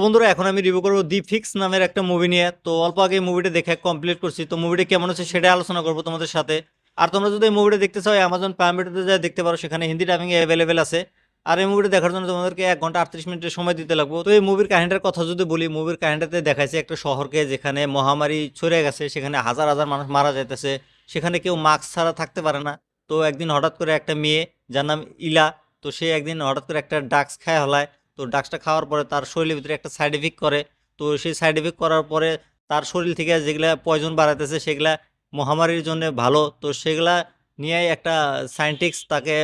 বন্ধুরা এখন আমি রিভিউ করবো দি ফিক্স নামের একটা মুভি নিয়ে। তো অল্প আগে মুভিটা দেখে কমপ্লিট করছি, তো মুভিটা কেমন হচ্ছে সেটা আলোচনা করবো তোমাদের সাথে। আর তোমরা যদি এই মুভিটা দেখতে চাও অ্যামাজন প্রাইম ভিডিওতে যা দেখতে পারো, সেখানে হিন্দি ডাবিং অ্যাভেলেবেল আছে। আর এই মুভিটা দেখার জন্য তোমাদেরকে 1 ঘন্টা 38 মিনিটের সময় দিতে লাগবে। তো এই মুভির কাহিনীটার কথা যদি বলি, মুভির কাহিনীটাতে দেখাইছে একটা শহরকে যেখানে মহামারী ছড়িয়ে গেছে, সেখানে হাজার হাজার মানুষ মারা যাইতেছে, সেখানে কেউ মাস্ক ছাড়া থাকতে পারে না। তো একদিন হঠাৎ করে একটা মেয়ে যার নাম ইলা, তো সে একদিন হঠাৎ করে একটা ড্রাগস খায় হলায়। তো ড্রাগসটা খাওয়ার পরে তার শরীরের ভিতরে একটা সাইড এফেক্ট করে। তো সেই সাইড এফেক্ট করার পরে তার শরীর থেকে যেগুলা পয়জন বাড়াইতেছে সেগুলা মহামারীর জন্য ভালো। তো সেগুলা নিয়ে একটা সায়েন্টিস্ট তাকে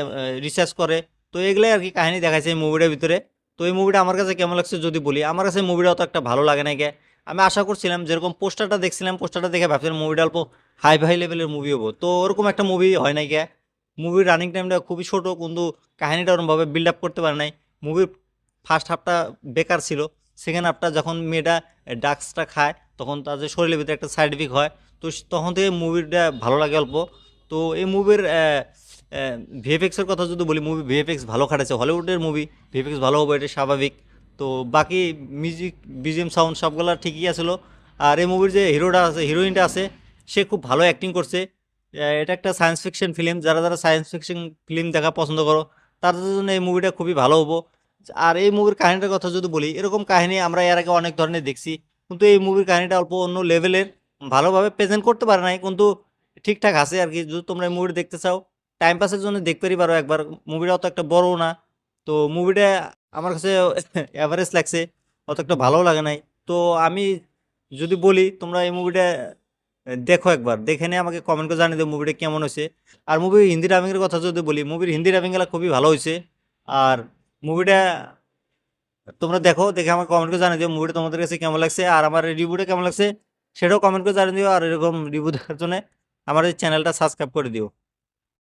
রিসার্চ করে। তো এগুলাই আর কি কাহিনী দেখাইছে এই মুভিটার ভিতরে। তো এই মুভিটা আমার কাছে কেমন লাগছে যদি বলি, আমার কাছে মুভিটা অত একটা ভালো লাগে না গে। আমি আশা করছিলাম, যেরকম পোস্টারটা দেখছিলাম, পোস্টারটা দেখে ভাবছিলাম মুভিটা অল্প হাই ফাই লেভেলের মুভি হবো, তো ওরকম একটা মুভি হয় নাই গে। মুভির রানিং টাইমটা খুবই ছোট, কিন্তু কাহিনীটা ওরকমভাবে বিল্ড আপ করতে পারে নাই। মুভির ফার্স্ট হাফটা বেকার ছিল। সেকেন্ড হাফটা যখন মেয়েটা ড্রাগসটা খায়, তখন তাদের শরীরের ভিতরে একটা সাইড ইফেক্ট হয়। তো তখন থেকে মুভিটা ভালো লাগে অল্প। তো এই মুভির ভিএফএক্সের কথা যদি বলি, মুভি ভিএফএক্স ভালো খাটেছে, হলিউডের মুভি ভিএফএক্স ভালো হবে এটা স্বাভাবিক। তো বাকি মিউজিক, বিজিএম, সাউন্ড সবগুলা ঠিকই আসলো। আর এই মুভির যে হিরোটা আছে, হিরোইনটা আছে, সে খুব ভালো অ্যাক্টিং করছে। এটা একটা সায়েন্স ফিকশন ফিল্ম, যারা যারা সায়েন্স ফিকশন ফিল্ম দেখা পছন্দ করো তাদের জন্য এই মুভিটা খুবই ভালো হবো। আর এই মুভির কাহিনীটার কথা যদি বলি, এরকম কাহিনী আমরা এর আগে অনেক ধরনের দেখছি, কিন্তু এই মুভির কাহিনীটা অল্প অন্য লেভেলের, ভালোভাবে প্রেজেন্ট করতে পারে নাই, কিন্তু ঠিকঠাক আছে আর কি। যদি তোমরা এই মুভিটা দেখতে চাও, টাইম পাসের জন্য দেখতেই পারো একবার। মুভিটা অত একটা বড় না। তো মুভিটা আমার কাছে অ্যাভারেজ লাগছে, অত একটা ভালো লাগে নাই। তো আমি যদি বলি, তোমরা এই মুভিটা দেখো, একবার দেখে নিয়ে আমাকে কমেন্ট করে জানিয়ে দেবো মুভিটা কেমন হয়েছে। আর মুভির হিন্দি ডাবিংয়ের কথা যদি বলি, মুভির হিন্দি ডাবিংগুলো খুবই ভালো হয়েছে। আর মুভিটা তোমরা দেখো, দেখে আমাকে কমেন্ট করে জানিয়ে দিও মুভিটা তোমাদের কাছে কেমন লাগছে, আর আমার রিভিউটা কেমন লাগছে সেটাও কমেন্ট করে জানিয়ে দিও। আর এরকম রিভিউ দেখার জন্য আমার এই চ্যানেলটা সাবস্ক্রাইব করে দিও।